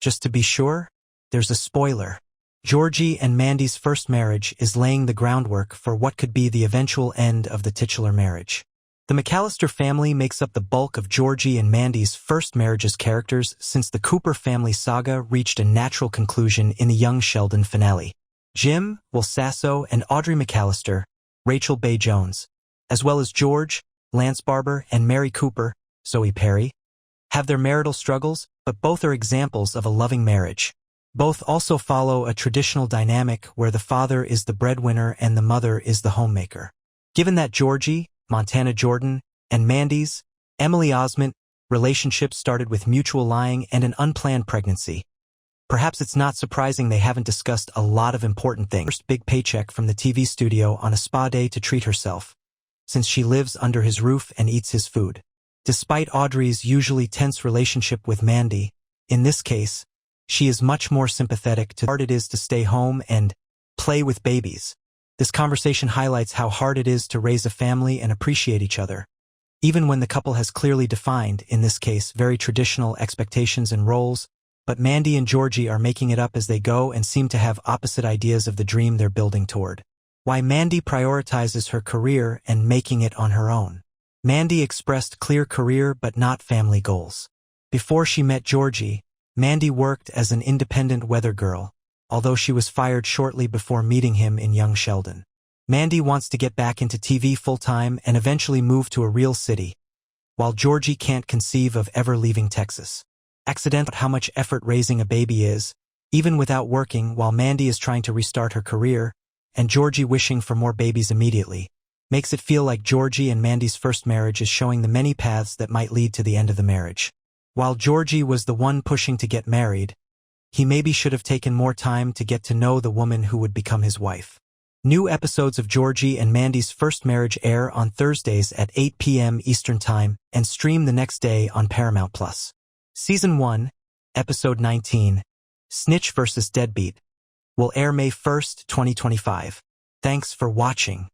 Just to be sure, there's a spoiler. Georgie and Mandy's first marriage is laying the groundwork for what could be the eventual end of the titular marriage. The McAllister family makes up the bulk of Georgie and Mandy's first marriage's characters since the Cooper family saga reached a natural conclusion in the Young Sheldon finale. Jim, Sasso, and Audrey McAllister, Rachel Bay Jones, as well as George, Lance Barber, and Mary Cooper, Zoe Perry, have their marital struggles, but both are examples of a loving marriage. Both also follow a traditional dynamic where the father is the breadwinner and the mother is the homemaker. Given that Georgie, Montana Jordan, and Mandy's, Emily Osment, relationship started with mutual lying and an unplanned pregnancy, perhaps it's not surprising they haven't discussed a lot of important things. First big paycheck from the TV studio on a spa day to treat herself, since she lives under his roof and eats his food. Despite Audrey's usually tense relationship with Mandy, in this case, she is much more sympathetic to how hard it is to stay home and play with babies. This conversation highlights how hard it is to raise a family and appreciate each other, even when the couple has clearly defined, in this case, very traditional expectations and roles, but Mandy and Georgie are making it up as they go and seem to have opposite ideas of the dream they're building toward. Why Mandy prioritizes her career and making it on her own. Mandy expressed clear career but not family goals. Before she met Georgie, Mandy worked as an independent weather girl, although she was fired shortly before meeting him in Young Sheldon. Mandy wants to get back into TV full-time and eventually move to a real city, while Georgie can't conceive of ever leaving Texas. Accidental how much effort raising a baby is, even without working, while Mandy is trying to restart her career, and Georgie wishing for more babies immediately, makes it feel like Georgie and Mandy's first marriage is showing the many paths that might lead to the end of the marriage. While Georgie was the one pushing to get married, he maybe should have taken more time to get to know the woman who would become his wife. New episodes of Georgie and Mandy's First Marriage air on Thursdays at 8 p.m. Eastern Time and stream the next day on Paramount+. Season 1, Episode 19, Snitch vs. Deadbeat, will air May 1, 2025. Thanks for watching.